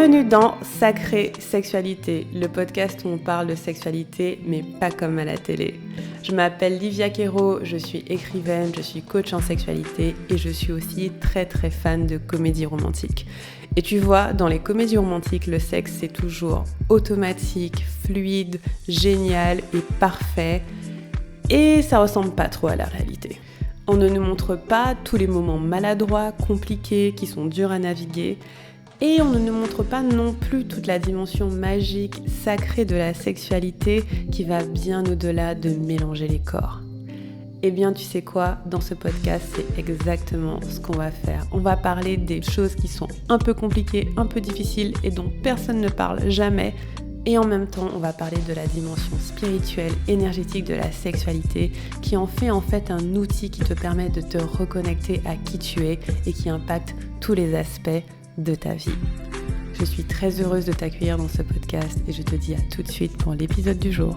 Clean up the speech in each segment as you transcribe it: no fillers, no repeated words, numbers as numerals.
Bienvenue dans Sacrée Sexualité, le podcast où on parle de sexualité, mais pas comme à la télé. Je m'appelle Livia Quero, je suis écrivaine, je suis coach en sexualité et je suis aussi très fan de comédie romantique. Et tu vois, dans les comédies romantiques, le sexe c'est toujours automatique, fluide, génial et parfait. Et ça ressemble pas trop à la réalité. On ne nous montre pas tous les moments maladroits, compliqués, qui sont durs à naviguer. Et on ne nous montre pas non plus toute la dimension magique, sacrée de la sexualité qui va bien au-delà de mélanger les corps. Eh bien, tu sais quoi ? Dans ce podcast, c'est exactement ce qu'on va faire. On va parler des choses qui sont un peu compliquées, un peu difficiles et dont personne ne parle jamais. Et en même temps, on va parler de la dimension spirituelle, énergétique de la sexualité qui en fait un outil qui te permet de te reconnecter à qui tu es et qui impacte tous les aspects de ta vie. Je suis très heureuse de t'accueillir dans ce podcast et je te dis à tout de suite pour l'épisode du jour.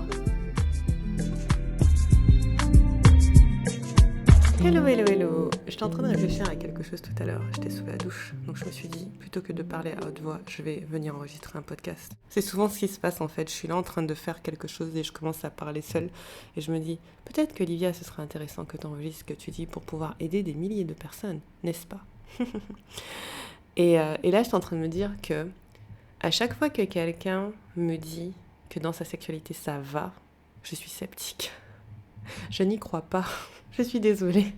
Hello. J'étais en train de réfléchir à quelque chose tout à l'heure. J'étais sous la douche, donc je me suis dit, plutôt que de parler à haute voix, je vais venir enregistrer un podcast. C'est souvent ce qui se passe en fait. Je suis là en train de faire quelque chose et je commence à parler seule. Et je me dis, peut-être que Livia, ce serait intéressant que tu enregistres ce que tu dis pour pouvoir aider des milliers de personnes, n'est-ce pas ? Et là, j'étais en train de me dire que à chaque fois que quelqu'un me dit que dans sa sexualité ça va, je suis sceptique. Je n'y crois pas. Je suis désolée.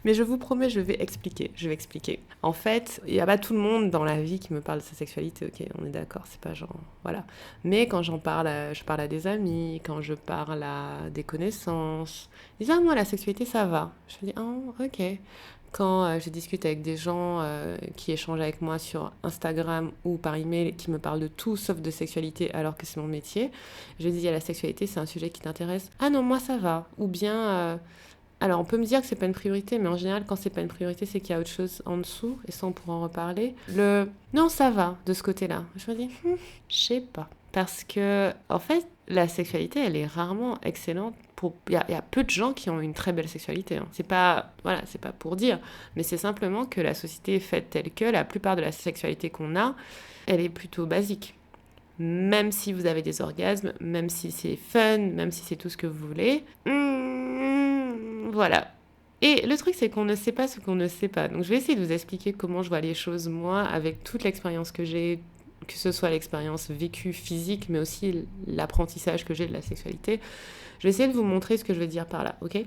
Mais je vous promets, je vais expliquer. En fait, il n'y a pas tout le monde dans la vie qui me parle de sa sexualité, ok, on est d'accord, c'est pas genre, voilà. Mais quand je parle à des amis, quand je parle à des connaissances, ils disent, ah, moi, la sexualité, ça va. Je me dis, ah, ok. Quand je discute avec des gens qui échangent avec moi sur Instagram ou par email, qui me parlent de tout sauf de sexualité alors que c'est mon métier, je dis, la sexualité, c'est un sujet qui t'intéresse. Ah non, moi, ça va. Ou bien... alors, on peut me dire que c'est pas une priorité, mais en général, quand c'est pas une priorité, c'est qu'il y a autre chose en dessous, et ça, on pourra en reparler. Non, ça va, de ce côté-là. Je me dis, je sais pas. Parce que, en fait, la sexualité, elle est rarement excellente. Il y a peu de gens qui ont une très belle sexualité. Hein. C'est pas pour dire, mais c'est simplement que la société est faite telle que la plupart de la sexualité qu'on a, elle est plutôt basique. Même si vous avez des orgasmes, même si c'est fun, même si c'est tout ce que vous voulez... Voilà. Et le truc, c'est qu'on ne sait pas ce qu'on ne sait pas. Donc, je vais essayer de vous expliquer comment je vois les choses, moi, avec toute l'expérience que j'ai, que ce soit l'expérience vécue physique, mais aussi l'apprentissage que j'ai de la sexualité. Je vais essayer de vous montrer ce que je veux dire par là, ok ?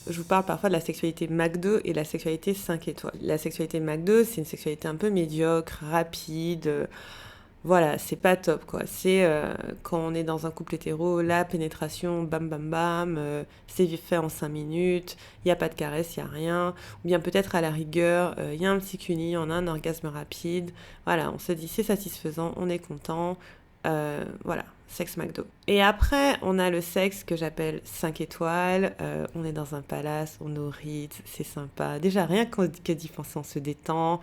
Je vous parle parfois de la sexualité McDo et la sexualité 5 étoiles. La sexualité McDo, c'est une sexualité un peu médiocre, rapide... Voilà, c'est pas top, quoi. C'est quand on est dans un couple hétéro, la pénétration, bam, bam, bam, c'est fait en 5 minutes, il n'y a pas de caresse, il n'y a rien. Ou bien peut-être à la rigueur, il y a un petit cuni, on a un orgasme rapide. Voilà, on se dit c'est satisfaisant, on est content. Voilà, sexe McDo. Et après, on a le sexe que j'appelle 5 étoiles. On est dans un palace, on est au Ritz, c'est sympa. Déjà, rien que d'y penser, on se détend,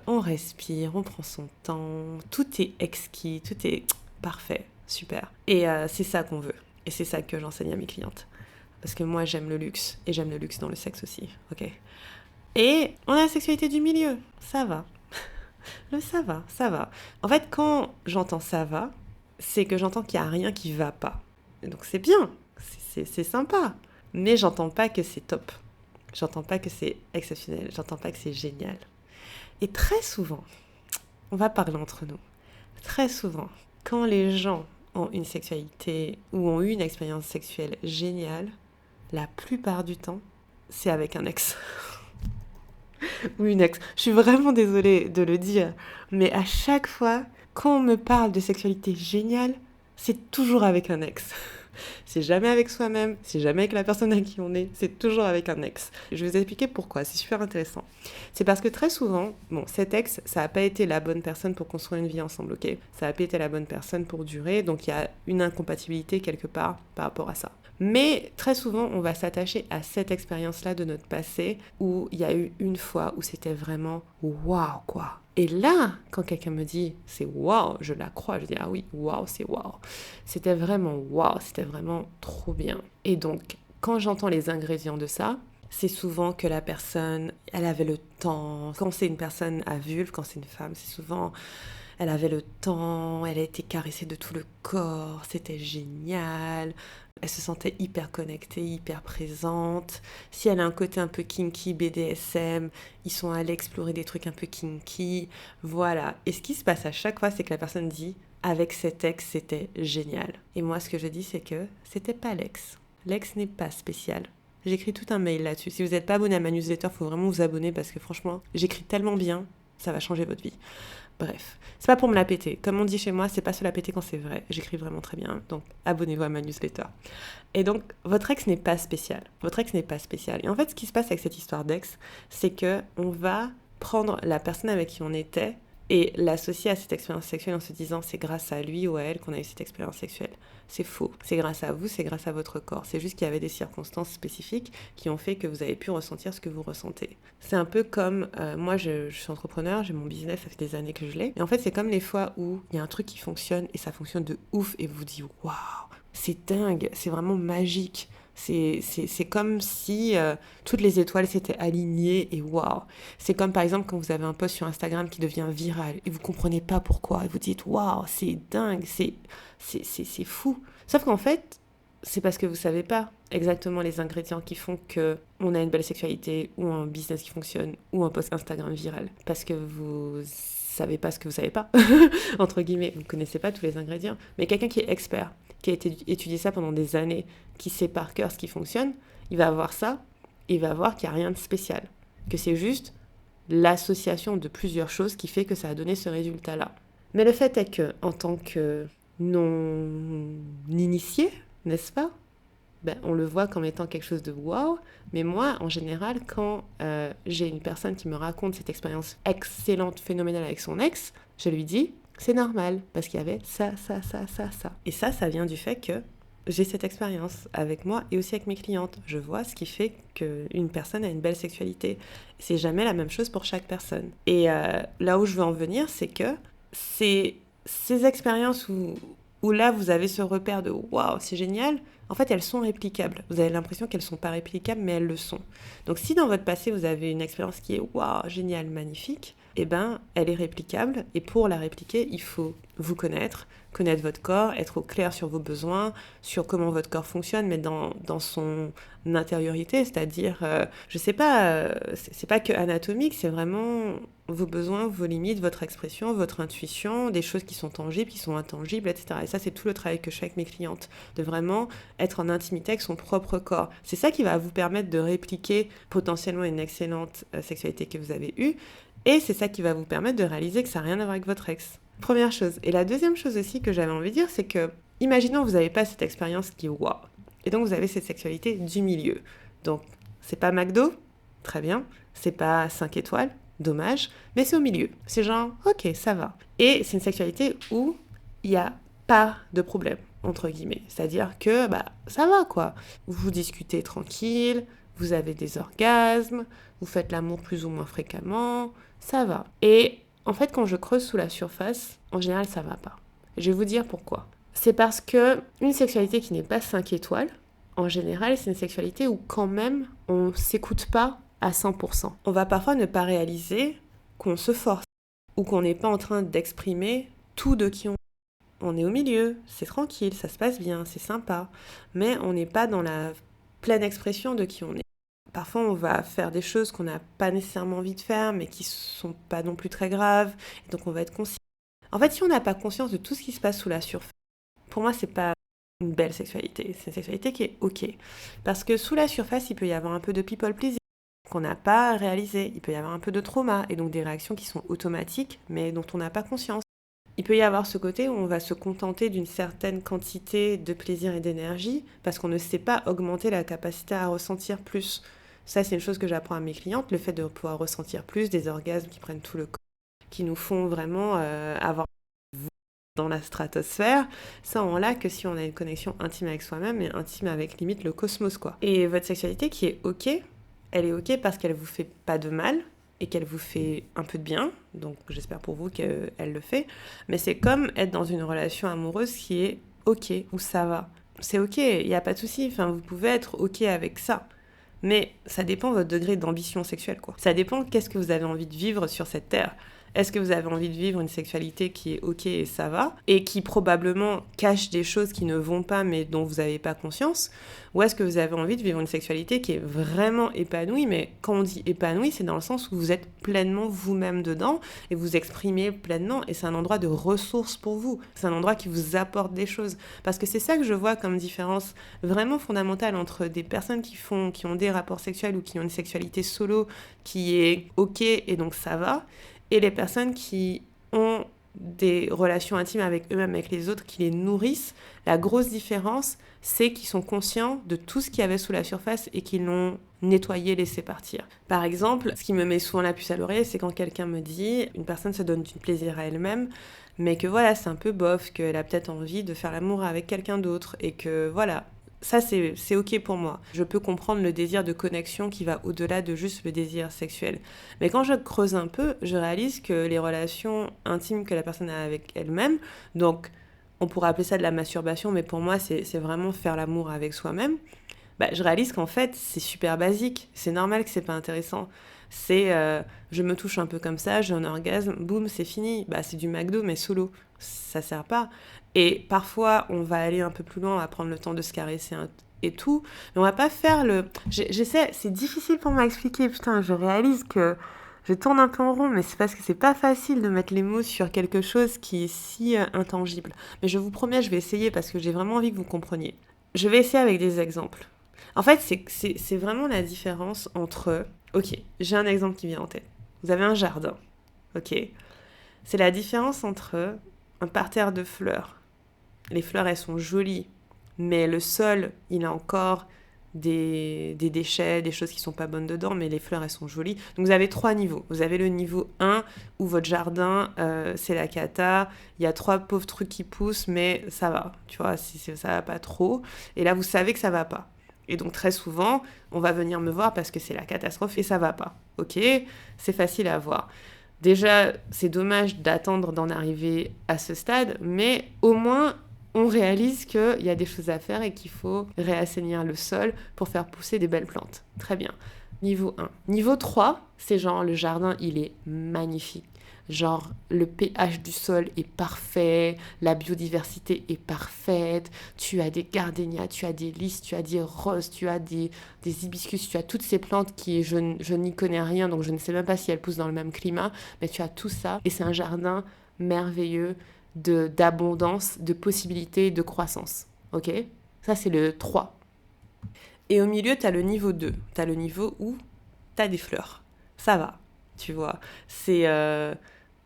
on respire, on prend son temps. Tout est exquis, tout est parfait, super. Et c'est ça qu'on veut. Et c'est ça que j'enseigne à mes clientes. Parce que moi, j'aime le luxe. Et j'aime le luxe dans le sexe aussi, ok ? Et on a la sexualité du milieu, ça va. Ça va. En fait, quand j'entends ça va, c'est que j'entends qu'il n'y a rien qui va pas. Et donc c'est bien, c'est sympa. Mais j'entends pas que c'est top. J'entends pas que c'est exceptionnel. J'entends pas que c'est génial. Et très souvent, on va parler entre nous. Très souvent, quand les gens ont une sexualité ou ont eu une expérience sexuelle géniale, la plupart du temps, c'est avec un ex. Ou une ex. Je suis vraiment désolée de le dire, mais à chaque fois, quand on me parle de sexualité géniale, c'est toujours avec un ex. C'est jamais avec soi-même, c'est jamais avec la personne à qui on est, c'est toujours avec un ex. Je vais vous expliquer pourquoi, c'est super intéressant. C'est parce que très souvent, cet ex, ça n'a pas été la bonne personne pour construire une vie ensemble, ok ? Ça n'a pas été la bonne personne pour durer, donc il y a une incompatibilité quelque part par rapport à ça. Mais très souvent, on va s'attacher à cette expérience-là de notre passé où il y a eu une fois où c'était vraiment waouh, quoi. Et là, quand quelqu'un me dit c'est waouh, je la crois, je dis ah oui, waouh, c'est waouh. C'était vraiment waouh, c'était vraiment trop bien. Et donc, quand j'entends les ingrédients de ça, c'est souvent que la personne, elle avait le temps. Quand c'est une personne à vulve, quand c'est une femme, c'est souvent, elle avait le temps, elle a été caressée de tout le corps, c'était génial. Elle se sentait hyper connectée, hyper présente. Si elle a un côté un peu kinky, BDSM, ils sont allés explorer des trucs un peu kinky. Voilà. Et ce qui se passe à chaque fois, c'est que la personne dit, avec cet ex, c'était génial. Et moi, ce que je dis, c'est que c'était pas l'ex. L'ex n'est pas spécial. J'écris tout un mail là-dessus. Si vous n'êtes pas abonné à ma newsletter, il faut vraiment vous abonner parce que franchement, j'écris tellement bien, ça va changer votre vie. Bref, c'est pas pour me la péter. Comme on dit chez moi, c'est pas se la péter quand c'est vrai. J'écris vraiment très bien, donc abonnez-vous à ma newsletter. Et donc, votre ex n'est pas spécial. Votre ex n'est pas spécial. Et en fait, ce qui se passe avec cette histoire d'ex, c'est que on va prendre la personne avec qui on était et l'associer à cette expérience sexuelle en se disant c'est grâce à lui ou à elle qu'on a eu cette expérience sexuelle. C'est faux. C'est grâce à vous, c'est grâce à votre corps. C'est juste qu'il y avait des circonstances spécifiques qui ont fait que vous avez pu ressentir ce que vous ressentez. C'est un peu comme, moi je suis entrepreneur, j'ai mon business, ça fait des années que je l'ai. Et en fait, c'est comme les fois où il y a un truc qui fonctionne et ça fonctionne de ouf et vous vous dites waouh, c'est dingue, c'est vraiment magique. C'est comme si toutes les étoiles s'étaient alignées et waouh. C'est comme par exemple quand vous avez un post sur Instagram qui devient viral et vous comprenez pas pourquoi et vous dites waouh, c'est dingue, c'est fou. Sauf qu'en fait, c'est parce que vous savez pas exactement les ingrédients qui font que on a une belle sexualité ou un business qui fonctionne ou un post Instagram viral. Parce que vous savez pas ce que vous savez pas, entre guillemets, vous connaissez pas tous les ingrédients. Mais quelqu'un qui est expert, qui a étudié ça pendant des années, qui sait par cœur ce qui fonctionne, il va voir ça, et il va voir qu'il n'y a rien de spécial. Que c'est juste l'association de plusieurs choses qui fait que ça a donné ce résultat-là. Mais le fait est que, en tant que non-initié, n'est-ce pas? Ben, on le voit comme étant quelque chose de wow, mais moi, en général, quand j'ai une personne qui me raconte cette expérience excellente, phénoménale avec son ex, je lui dis, c'est normal, parce qu'il y avait ça. Et ça vient du fait que j'ai cette expérience avec moi et aussi avec mes clientes. Je vois ce qui fait qu'une personne a une belle sexualité. C'est jamais la même chose pour chaque personne. Et là où je veux en venir, c'est que c'est ces expériences où là, vous avez ce repère de waouh, c'est génial. En fait, elles sont réplicables. Vous avez l'impression qu'elles ne sont pas réplicables, mais elles le sont. Donc, si dans votre passé, vous avez une expérience qui est waouh, géniale, magnifique, eh ben, elle est réplicable. Et pour la répliquer, il faut vous connaître votre corps, être au clair sur vos besoins, sur comment votre corps fonctionne, mais dans son intériorité, c'est-à-dire, je sais pas, c'est pas que anatomique, c'est vraiment vos besoins, vos limites, votre expression, votre intuition, des choses qui sont tangibles, qui sont intangibles, etc. Et ça, c'est tout le travail que je fais avec mes clientes, de vraiment être en intimité avec son propre corps. C'est ça qui va vous permettre de répliquer potentiellement une excellente sexualité que vous avez eue, et c'est ça qui va vous permettre de réaliser que ça n'a rien à voir avec votre ex. Première chose. Et la deuxième chose aussi que j'avais envie de dire, c'est que, imaginons que vous n'avez pas cette expérience qui est waouh. Et donc, vous avez cette sexualité du milieu. Donc, c'est pas McDo, très bien. C'est pas 5 étoiles, dommage. Mais c'est au milieu. C'est genre, ok, ça va. Et c'est une sexualité où il n'y a pas de problème, entre guillemets. C'est-à-dire que, ça va, quoi. Vous discutez tranquille, vous avez des orgasmes, vous faites l'amour plus ou moins fréquemment, ça va. Et en fait, quand je creuse sous la surface, en général, ça va pas. Je vais vous dire pourquoi. C'est parce que une sexualité qui n'est pas 5 étoiles, en général, c'est une sexualité où quand même, on s'écoute pas à 100%. On va parfois ne pas réaliser qu'on se force ou qu'on n'est pas en train d'exprimer tout de qui on est. On est au milieu, c'est tranquille, ça se passe bien, c'est sympa, mais on n'est pas dans la pleine expression de qui on est. Parfois, on va faire des choses qu'on n'a pas nécessairement envie de faire, mais qui sont pas non plus très graves, et donc on va être conscient. En fait, si on n'a pas conscience de tout ce qui se passe sous la surface, pour moi, c'est pas une belle sexualité. C'est une sexualité qui est ok. Parce que sous la surface, il peut y avoir un peu de people pleasing qu'on n'a pas réalisé. Il peut y avoir un peu de trauma, et donc des réactions qui sont automatiques, mais dont on n'a pas conscience. Il peut y avoir ce côté où on va se contenter d'une certaine quantité de plaisir et d'énergie parce qu'on ne sait pas augmenter la capacité à ressentir plus. Ça, c'est une chose que j'apprends à mes clientes, le fait de pouvoir ressentir plus, des orgasmes qui prennent tout le corps, qui nous font vraiment avoir dans la stratosphère. Ça, on l'a que si on a une connexion intime avec soi-même et intime avec limite le cosmos, quoi. Et votre sexualité qui est ok, elle est ok parce qu'elle vous fait pas de mal, et qu'elle vous fait un peu de bien, donc j'espère pour vous qu'elle le fait, mais c'est comme être dans une relation amoureuse qui est ok, où ça va. C'est ok, il n'y a pas de souci, enfin, vous pouvez être ok avec ça, Mais ça dépend de votre degré d'ambition sexuelle, quoi. Ça dépend qu'est-ce que vous avez envie de vivre sur cette terre. Est-ce que vous avez envie de vivre une sexualité qui est ok et ça va, et qui probablement cache des choses qui ne vont pas mais dont vous n'avez pas conscience, ou est-ce que vous avez envie de vivre une sexualité qui est vraiment épanouie, mais quand on dit épanouie, c'est dans le sens où vous êtes pleinement vous-même dedans, et vous exprimez pleinement, et c'est un endroit de ressources pour vous, c'est un endroit qui vous apporte des choses, parce que c'est ça que je vois comme différence vraiment fondamentale entre des personnes qui ont des rapports sexuels ou qui ont une sexualité solo qui est ok et donc ça va, et les personnes qui ont des relations intimes avec eux-mêmes, avec les autres, qui les nourrissent. La grosse différence, c'est qu'ils sont conscients de tout ce qu'il y avait sous la surface et qu'ils l'ont nettoyé, laissé partir. Par exemple, ce qui me met souvent la puce à l'oreille, c'est quand quelqu'un me dit, une personne se donne du plaisir à elle-même, mais que voilà, c'est un peu bof, qu'elle a peut-être envie de faire l'amour avec quelqu'un d'autre, et que voilà, ça, c'est ok pour moi. Je peux comprendre le désir de connexion qui va au-delà de juste le désir sexuel. Mais quand je creuse un peu, je réalise que les relations intimes que la personne a avec elle-même, donc on pourrait appeler ça de la masturbation, mais pour moi, c'est vraiment faire l'amour avec soi-même, je réalise qu'en fait, c'est super basique. C'est normal que c'est pas intéressant. C'est je me touche un peu comme ça, j'ai un orgasme, boum, c'est fini. C'est du McDo, mais solo. Ça sert pas. Et parfois, on va aller un peu plus loin, on va prendre le temps de se caresser et tout. Mais on va pas faire le... J'essaie, c'est difficile pour moi à expliquer. Putain, je réalise que je tourne un peu en rond, mais c'est parce que c'est pas facile de mettre les mots sur quelque chose qui est si intangible. Mais je vous promets, je vais essayer parce que j'ai vraiment envie que vous compreniez. Je vais essayer avec des exemples. En fait, c'est vraiment la différence entre... Ok, j'ai un exemple qui vient en tête. Vous avez un jardin, ok. C'est la différence entre un parterre de fleurs. Les fleurs, elles sont jolies, mais le sol, il a encore des déchets, des choses qui sont pas bonnes dedans, mais les fleurs, elles sont jolies. Donc vous avez 3 niveaux. Vous avez le niveau 1, où votre jardin, c'est la cata, il y a 3 pauvres trucs qui poussent, mais ça va, tu vois, si ça va pas trop. Et là, vous savez que ça va pas. Et donc très souvent, on va venir me voir parce que c'est la catastrophe et ça va pas. Ok, c'est facile à voir. Déjà, c'est dommage d'attendre d'en arriver à ce stade, mais au moins, on réalise qu'il y a des choses à faire et qu'il faut réassainir le sol pour faire pousser des belles plantes. Très bien. Niveau 1. Niveau 3, c'est genre le jardin, il est magnifique. Genre, le pH du sol est parfait, la biodiversité est parfaite, tu as des gardénias, tu as des lys, tu as des roses, tu as des hibiscus, tu as toutes ces plantes qui, je n'y connais rien, donc je ne sais même pas si elles poussent dans le même climat, mais tu as tout ça, et c'est un jardin merveilleux d'abondance, de possibilités, de croissance. Ok ? Ça, c'est le 3. Et au milieu, tu as le niveau 2. Tu as le niveau où tu as des fleurs. Ça va, tu vois.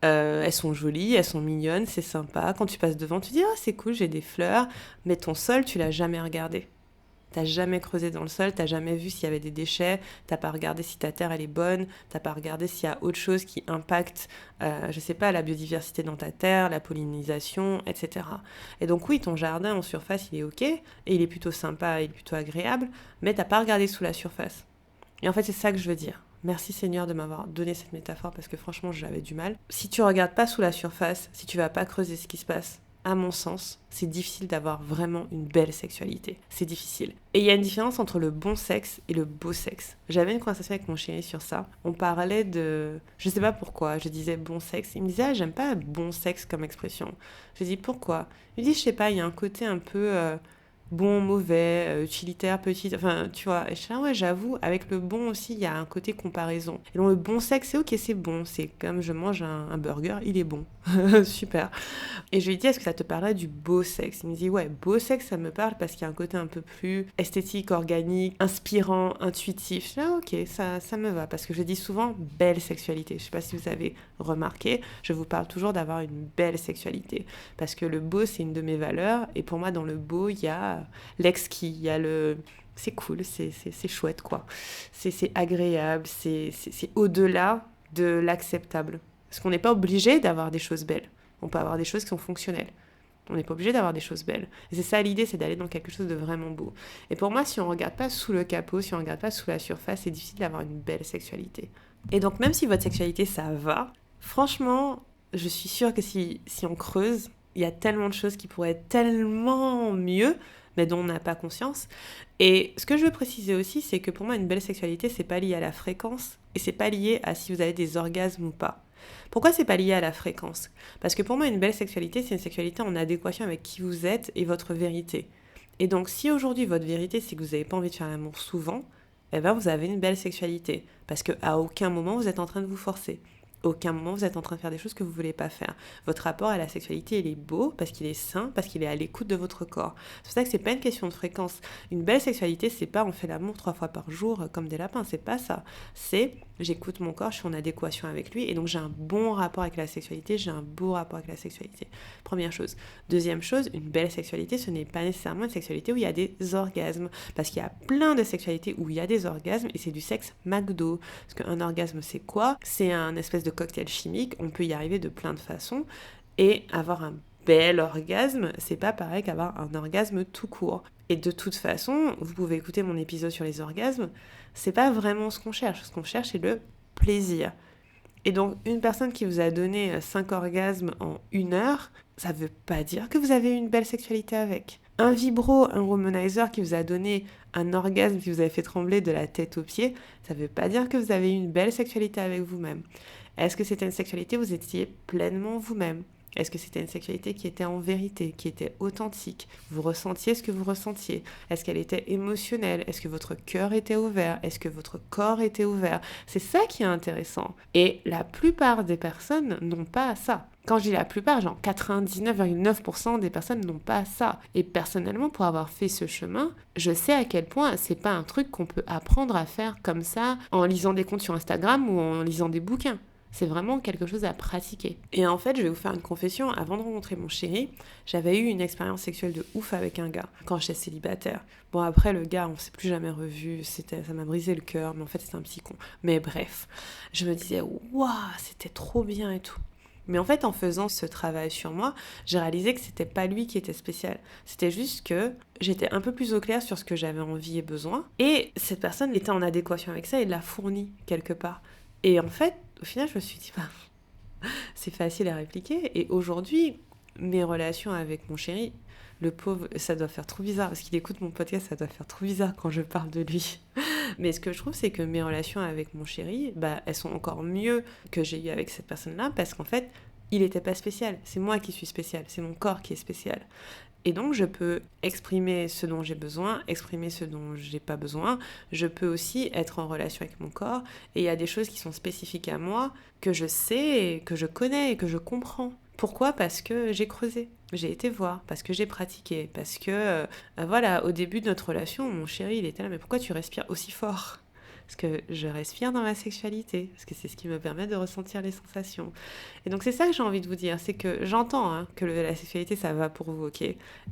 Elles sont jolies, elles sont mignonnes, c'est sympa. Quand tu passes devant, tu dis « Ah, c'est cool, j'ai des fleurs. » Mais ton sol, tu l'as jamais regardé. T'as jamais creusé dans le sol, t'as jamais vu s'il y avait des déchets, t'as pas regardé si ta terre elle est bonne, t'as pas regardé s'il y a autre chose qui impacte, je sais pas, la biodiversité dans ta terre, la pollinisation, etc. Et donc oui, ton jardin en surface il est ok, et il est plutôt sympa, il est plutôt agréable, mais t'as pas regardé sous la surface. Et en fait c'est ça que je veux dire. Merci Seigneur de m'avoir donné cette métaphore parce que franchement j'avais du mal. Si tu regardes pas sous la surface, si tu vas pas creuser ce qui se passe, à mon sens, c'est difficile d'avoir vraiment une belle sexualité. C'est difficile. Et il y a une différence entre le bon sexe et le beau sexe. J'avais une conversation avec mon chéri sur ça. On parlait de... Je sais pas pourquoi, je disais bon sexe. Il me disait, j'aime pas bon sexe comme expression. Je dis, pourquoi ? Il me dit, je sais pas, il y a un côté un peu... bon, mauvais, utilitaire, petit, enfin, tu vois. Et je dis, ah ouais, j'avoue, avec le bon aussi, il y a un côté comparaison. Et donc, le bon sexe, c'est ok, c'est bon. C'est comme je mange un burger, il est bon. Super. Et je lui dis, est-ce que ça te parlerait du beau sexe ? Il me dit, ouais, beau sexe, ça me parle parce qu'il y a un côté un peu plus esthétique, organique, inspirant, intuitif. Je dis, ah ok, ça me va. Parce que je dis souvent belle sexualité. Je sais pas si vous avez remarqué, je vous parle toujours d'avoir une belle sexualité. Parce que le beau, c'est une de mes valeurs. Et pour moi, dans le beau, il y a l'exquis, il y a le... C'est cool, c'est chouette, quoi. C'est agréable, c'est au-delà de l'acceptable. Parce qu'on n'est pas obligé d'avoir des choses belles. On peut avoir des choses qui sont fonctionnelles. On n'est pas obligé d'avoir des choses belles. Et c'est ça l'idée, c'est d'aller dans quelque chose de vraiment beau. Et pour moi, si on ne regarde pas sous le capot, si on ne regarde pas sous la surface, c'est difficile d'avoir une belle sexualité. Et donc même si votre sexualité, ça va, franchement, je suis sûre que si on creuse, il y a tellement de choses qui pourraient être tellement mieux, mais dont on n'a pas conscience. Et ce que je veux préciser aussi, c'est que pour moi, une belle sexualité, c'est pas lié à la fréquence et c'est pas lié à si vous avez des orgasmes ou pas. Pourquoi c'est pas lié à la fréquence? Parce que pour moi, une belle sexualité, c'est une sexualité en adéquation avec qui vous êtes et votre vérité. Et donc, si aujourd'hui, votre vérité, c'est que vous n'avez pas envie de faire l'amour souvent, eh ben, vous avez une belle sexualité. Parce qu'à aucun moment, vous êtes en train de vous forcer. Aucun moment vous êtes en train de faire des choses que vous ne voulez pas faire. Votre rapport à la sexualité, il est beau parce qu'il est sain, parce qu'il est à l'écoute de votre corps. C'est pour ça que c'est pas une question de fréquence. Une belle sexualité, c'est pas on fait l'amour 3 fois par jour comme des lapins, c'est pas ça. C'est j'écoute mon corps, je suis en adéquation avec lui et donc j'ai un bon rapport avec la sexualité, j'ai un beau rapport avec la sexualité. Première chose. Deuxième chose, une belle sexualité, ce n'est pas nécessairement une sexualité où il y a des orgasmes. Parce qu'il y a plein de sexualités où il y a des orgasmes et c'est du sexe McDo. Parce qu'un orgasme, c'est quoi? C'est un espèce de cocktail chimique, on peut y arriver de plein de façons. Et avoir un bel orgasme, c'est pas pareil qu'avoir un orgasme tout court. Et de toute façon, vous pouvez écouter mon épisode sur les orgasmes, c'est pas vraiment ce qu'on cherche. Ce qu'on cherche, c'est le plaisir. Et donc, une personne qui vous a donné 5 orgasmes en 1 heure, ça veut pas dire que vous avez une belle sexualité avec. Un vibro, un womanizer qui vous a donné un orgasme qui vous a fait trembler de la tête aux pieds, ça veut pas dire que vous avez une belle sexualité avec vous-même. Est-ce que c'était une sexualité où vous étiez pleinement vous-même? Est-ce que c'était une sexualité qui était en vérité, qui était authentique? Vous ressentiez ce que vous ressentiez? Est-ce qu'elle était émotionnelle? Est-ce que votre cœur était ouvert? Est-ce que votre corps était ouvert? C'est ça qui est intéressant. Et la plupart des personnes n'ont pas ça. Quand je dis la plupart, genre 99,9% des personnes n'ont pas ça. Et personnellement, pour avoir fait ce chemin, je sais à quel point c'est pas un truc qu'on peut apprendre à faire comme ça en lisant des comptes sur Instagram ou en lisant des bouquins. C'est vraiment quelque chose à pratiquer. Et en fait, je vais vous faire une confession. Avant de rencontrer mon chéri, j'avais eu une expérience sexuelle de ouf avec un gars quand j'étais célibataire. Bon, après, le gars, on s'est plus jamais revu. Ça m'a brisé le cœur, mais en fait, c'était un petit con. Mais bref, je me disais, waouh, c'était trop bien et tout. Mais en fait, en faisant ce travail sur moi, j'ai réalisé que c'était pas lui qui était spécial. C'était juste que j'étais un peu plus au clair sur ce que j'avais envie et besoin. Et cette personne était en adéquation avec ça et l'a fourni quelque part. Et en fait, au final, je me suis dit, c'est facile à répliquer. Et aujourd'hui, mes relations avec mon chéri, le pauvre, ça doit faire trop bizarre, parce qu'il écoute mon podcast, ça doit faire trop bizarre quand je parle de lui. Mais ce que je trouve, c'est que mes relations avec mon chéri, elles sont encore mieux que j'ai eu avec cette personne-là, parce qu'en fait, il n'était pas spécial. C'est moi qui suis spécial, c'est mon corps qui est spécial. Et donc, je peux exprimer ce dont j'ai besoin, exprimer ce dont j'ai pas besoin. Je peux aussi être en relation avec mon corps. Et il y a des choses qui sont spécifiques à moi, que je sais, que je connais et que je comprends. Pourquoi? Parce que j'ai creusé, j'ai été voir, parce que j'ai pratiqué, parce que, voilà, au début de notre relation, mon chéri, il était là, mais pourquoi tu respires aussi fort? Parce que je respire dans ma sexualité, parce que c'est ce qui me permet de ressentir les sensations. Et donc c'est ça que j'ai envie de vous dire, c'est que j'entends que la sexualité ça va pour vous, ok,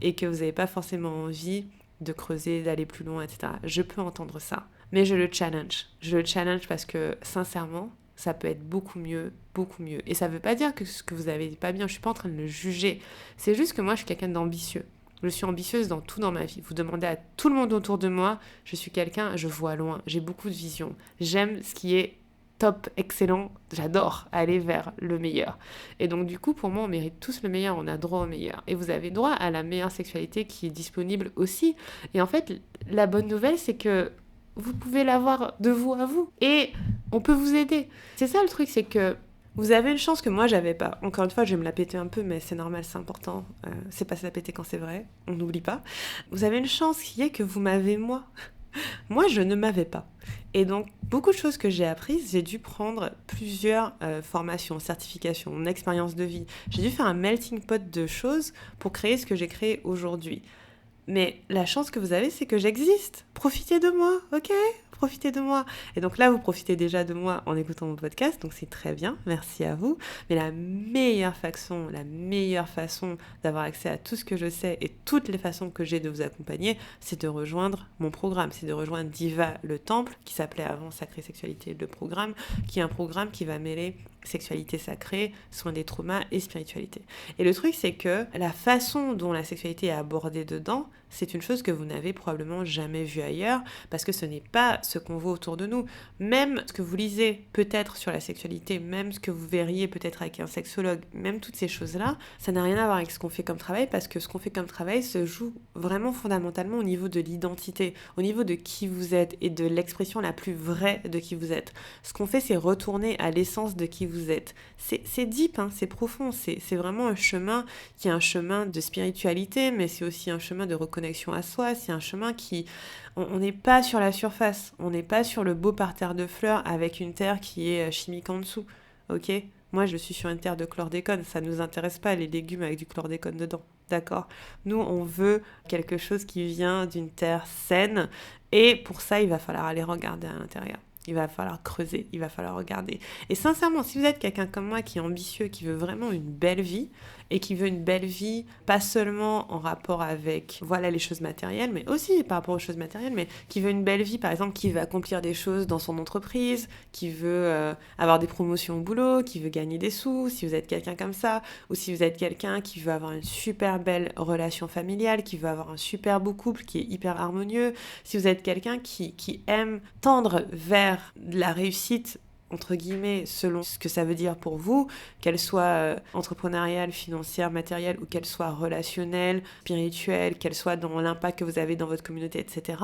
et que vous n'avez pas forcément envie de creuser, d'aller plus loin, etc. Je peux entendre ça, mais je le challenge. Je le challenge parce que sincèrement, ça peut être beaucoup mieux, beaucoup mieux. Et ça veut pas dire que ce que vous avez pas bien, je suis pas en train de le juger. C'est juste que moi je suis quelqu'un d'ambitieux. Je suis ambitieuse dans tout dans ma vie. Vous demandez à tout le monde autour de moi, je suis quelqu'un, je vois loin, j'ai beaucoup de vision. J'aime ce qui est top, excellent, j'adore aller vers le meilleur. Et donc du coup, pour moi, on mérite tous le meilleur, on a droit au meilleur. Et vous avez droit à la meilleure sexualité qui est disponible aussi. Et en fait, la bonne nouvelle, c'est que vous pouvez l'avoir de vous à vous. Et on peut vous aider. C'est ça le truc, c'est que vous avez une chance que moi j'avais pas. Encore une fois, je vais me la péter un peu, mais c'est normal, c'est important. C'est pas se la péter quand c'est vrai, on n'oublie pas. Vous avez une chance qui est que vous m'avez moi. Moi, je ne m'avais pas. Et donc, beaucoup de choses que j'ai apprises, j'ai dû prendre plusieurs formations, certifications, expériences de vie. J'ai dû faire un melting pot de choses pour créer ce que j'ai créé aujourd'hui. Mais la chance que vous avez, c'est que j'existe. Profitez de moi, ok? Profitez de moi. Et donc là, vous profitez déjà de moi en écoutant mon podcast, donc c'est très bien, merci à vous. Mais la meilleure façon d'avoir accès à tout ce que je sais et toutes les façons que j'ai de vous accompagner, c'est de rejoindre mon programme, c'est de rejoindre Diva le Temple, qui s'appelait avant Sacrée Sexualité le programme, qui est un programme qui va mêler sexualité sacrée, soin des traumas et spiritualité. Et le truc, c'est que la façon dont la sexualité est abordée dedans, c'est une chose que vous n'avez probablement jamais vue ailleurs, parce que ce n'est pas ce qu'on voit autour de nous. Même ce que vous lisez peut-être sur la sexualité, même ce que vous verriez peut-être avec un sexologue, même toutes ces choses-là, ça n'a rien à voir avec ce qu'on fait comme travail, parce que ce qu'on fait comme travail se joue vraiment fondamentalement au niveau de l'identité, au niveau de qui vous êtes et de l'expression la plus vraie de qui vous êtes. Ce qu'on fait, c'est retourner à l'essence de qui vous êtes. C'est deep, hein, c'est profond, c'est vraiment un chemin qui est un chemin de spiritualité, mais c'est aussi un chemin de reconnexion à soi, c'est un chemin qui... On n'est pas sur la surface, on n'est pas sur le beau parterre de fleurs avec une terre qui est chimique en dessous, ok ? Moi, je suis sur une terre de chlordécone, ça ne nous intéresse pas les légumes avec du chlordécone dedans, d'accord ? Nous, on veut quelque chose qui vient d'une terre saine, et pour ça, il va falloir aller regarder à l'intérieur. Il va falloir creuser, il va falloir regarder. Et sincèrement, si vous êtes quelqu'un comme moi qui est ambitieux, qui veut vraiment une belle vie, et qui veut une belle vie, pas seulement en rapport avec, voilà, les choses matérielles, mais aussi par rapport aux choses matérielles, mais qui veut une belle vie, par exemple, qui veut accomplir des choses dans son entreprise, qui veut avoir des promotions au boulot, qui veut gagner des sous, si vous êtes quelqu'un comme ça, ou si vous êtes quelqu'un qui veut avoir une super belle relation familiale, qui veut avoir un super beau couple qui est hyper harmonieux, si vous êtes quelqu'un qui aime tendre vers la réussite, entre guillemets, selon ce que ça veut dire pour vous, qu'elle soit entrepreneuriale, financière, matérielle, ou qu'elle soit relationnelle, spirituelle, qu'elle soit dans l'impact que vous avez dans votre communauté, etc.,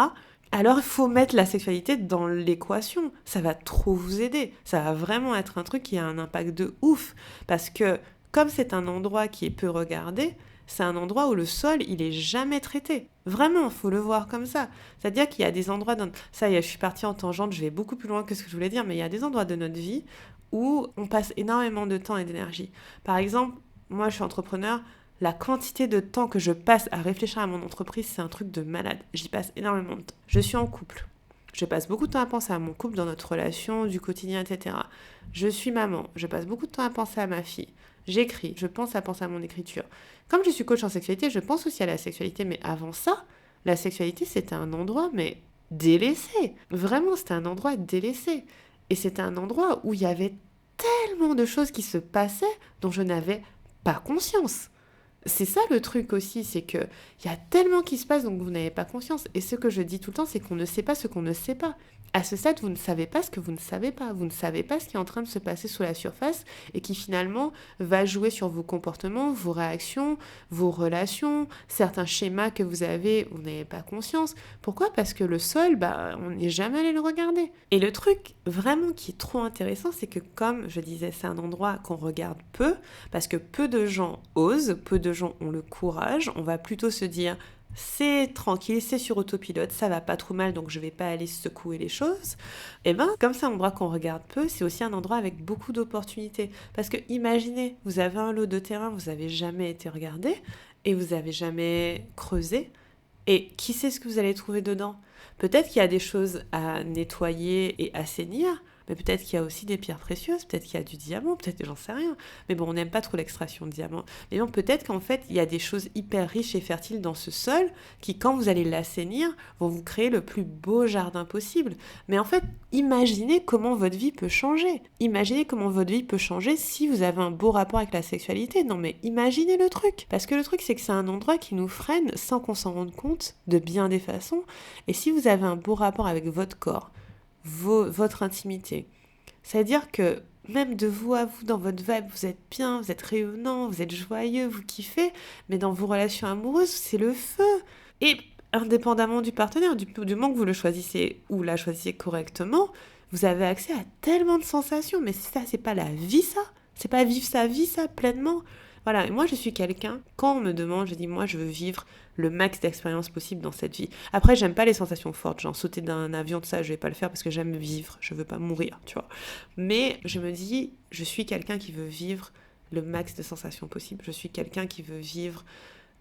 alors il faut mettre la sexualité dans l'équation. Ça va trop vous aider. Ça va vraiment être un truc qui a un impact de ouf. Parce que comme c'est un endroit qui est peu regardé, c'est un endroit où le sol, il est jamais traité. Vraiment, il faut le voir comme ça. C'est-à-dire qu'il y a des endroits... Ça y est, je suis partie en tangente, je vais beaucoup plus loin que ce que je voulais dire, mais il y a des endroits de notre vie où on passe énormément de temps et d'énergie. Par exemple, moi, je suis entrepreneur, la quantité de temps que je passe à réfléchir à mon entreprise, c'est un truc de malade. J'y passe énormément de temps. Je suis en couple. Je passe beaucoup de temps à penser à mon couple dans notre relation, du quotidien, etc. Je suis maman. Je passe beaucoup de temps à penser à ma fille. J'écris. Je pense à penser à mon écriture. Comme je suis coach en sexualité, je pense aussi à la sexualité. Mais avant ça, la sexualité, c'était un endroit, mais délaissé. Vraiment, c'était un endroit délaissé. Et c'était un endroit où il y avait tellement de choses qui se passaient dont je n'avais pas conscience. C'est ça le truc aussi, c'est que il y a tellement qui se passe dont vous n'avez pas conscience. Et ce que je dis tout le temps, c'est qu'on ne sait pas ce qu'on ne sait pas. À ce stade, vous ne savez pas ce que vous ne savez pas. Vous ne savez pas ce qui est en train de se passer sous la surface et qui finalement va jouer sur vos comportements, vos réactions, vos relations, certains schémas que vous avez, vous n'avez pas conscience. Pourquoi ? Parce que le sol, on n'est jamais allé le regarder. Et le truc vraiment qui est trop intéressant, c'est que comme je disais, c'est un endroit qu'on regarde peu, parce que peu de gens osent, peu de gens ont le courage. On va plutôt se dire... c'est tranquille, c'est sur autopilote, ça va pas trop mal, donc je vais pas aller secouer les choses. Et comme c'est un endroit qu'on regarde peu, c'est aussi un endroit avec beaucoup d'opportunités. Parce que imaginez, vous avez un lot de terrain, vous avez jamais été regardé, et vous avez jamais creusé, et qui sait ce que vous allez trouver dedans ? Peut-être qu'il y a des choses à nettoyer et assainir, mais peut-être qu'il y a aussi des pierres précieuses, peut-être qu'il y a du diamant, peut-être que j'en sais rien. Mais bon, on n'aime pas trop l'extraction de diamant. Mais non, peut-être qu'en fait, il y a des choses hyper riches et fertiles dans ce sol qui, quand vous allez l'assainir, vont vous créer le plus beau jardin possible. Mais en fait, imaginez comment votre vie peut changer. Imaginez comment votre vie peut changer si vous avez un beau rapport avec la sexualité. Non mais imaginez le truc. Parce que le truc, c'est que c'est un endroit qui nous freine sans qu'on s'en rende compte de bien des façons. Et si vous avez un beau rapport avec votre corps, votre intimité. C'est-à-dire que même de vous à vous, dans votre vibe, vous êtes bien, vous êtes rayonnant, vous êtes joyeux, vous kiffez, mais dans vos relations amoureuses, c'est le feu. Et indépendamment du partenaire, du moment que vous le choisissez ou la choisissez correctement, vous avez accès à tellement de sensations. Mais ça, c'est pas la vie, ça. C'est pas vivre sa vie, ça, pleinement. Voilà, et moi je suis quelqu'un, quand on me demande, je dis moi je veux vivre le max d'expériences possible dans cette vie. Après j'aime pas les sensations fortes, genre sauter d'un avion, tout ça, je vais pas le faire parce que j'aime vivre, je veux pas mourir, tu vois. Mais je me dis, je suis quelqu'un qui veut vivre le max de sensations possibles, je suis quelqu'un qui veut vivre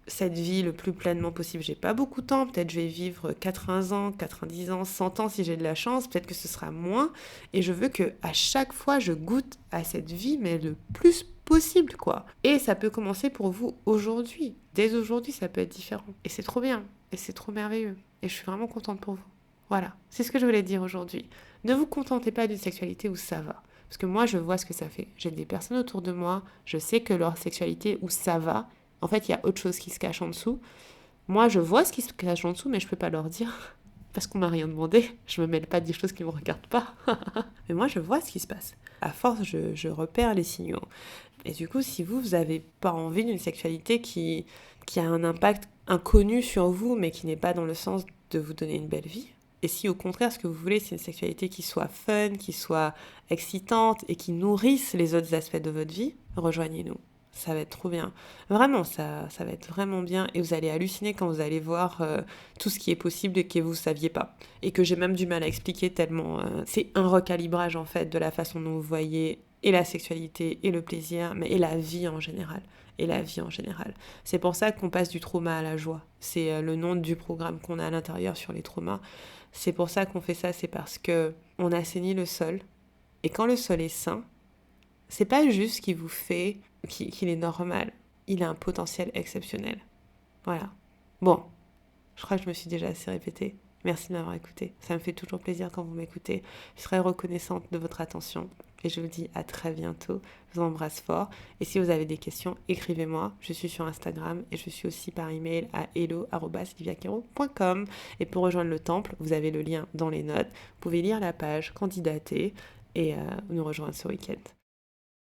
cette vie le plus pleinement possible. J'ai pas beaucoup de temps, peut-être je vais vivre 80 ans, 90 ans, 100 ans si j'ai de la chance, peut-être que ce sera moins, et je veux que à chaque fois je goûte à cette vie, mais le plus possible, quoi. Et ça peut commencer pour vous aujourd'hui. Dès aujourd'hui, ça peut être différent. Et c'est trop bien, et c'est trop merveilleux. Et je suis vraiment contente pour vous. Voilà, c'est ce que je voulais dire aujourd'hui. Ne vous contentez pas d'une sexualité où ça va. Parce que moi, je vois ce que ça fait. J'ai des personnes autour de moi, je sais que leur sexualité, où ça va, en fait, il y a autre chose qui se cache en dessous. Moi, je vois ce qui se cache en dessous, mais je peux pas leur dire. Parce qu'on m'a rien demandé. Je me mêle pas des choses qui me regardent pas. Mais moi, je vois ce qui se passe. À force, je repère les signaux. Et du coup, si vous n'avez pas envie d'une sexualité qui a un impact inconnu sur vous, mais qui n'est pas dans le sens de vous donner une belle vie, et si au contraire, ce que vous voulez, c'est une sexualité qui soit fun, qui soit excitante et qui nourrisse les autres aspects de votre vie, rejoignez-nous. Ça va être trop bien. Vraiment, ça va être vraiment bien. Et vous allez halluciner quand vous allez voir tout ce qui est possible et que vous ne saviez pas. Et que j'ai même du mal à expliquer tellement... c'est un recalibrage, en fait, de la façon dont vous voyez et la sexualité et le plaisir, mais et la vie en général. Et la vie en général. C'est pour ça qu'on passe du trauma à la joie. C'est le nom du programme qu'on a à l'intérieur sur les traumas. C'est pour ça qu'on fait ça, c'est parce que on assainit le sol. Et quand le sol est sain, c'est pas juste qu'il vous fait qu'il est normal. Il a un potentiel exceptionnel. Voilà. Bon, je crois que je me suis déjà assez répétée. Merci de m'avoir écouté. Ça me fait toujours plaisir quand vous m'écoutez. Je serai reconnaissante de votre attention. Et je vous dis à très bientôt. Je vous embrasse fort. Et si vous avez des questions, écrivez-moi. Je suis sur Instagram et je suis aussi par email à hello@liviaquero.com. Et pour rejoindre le temple, vous avez le lien dans les notes. Vous pouvez lire la page, candidater et nous rejoindre ce week-end.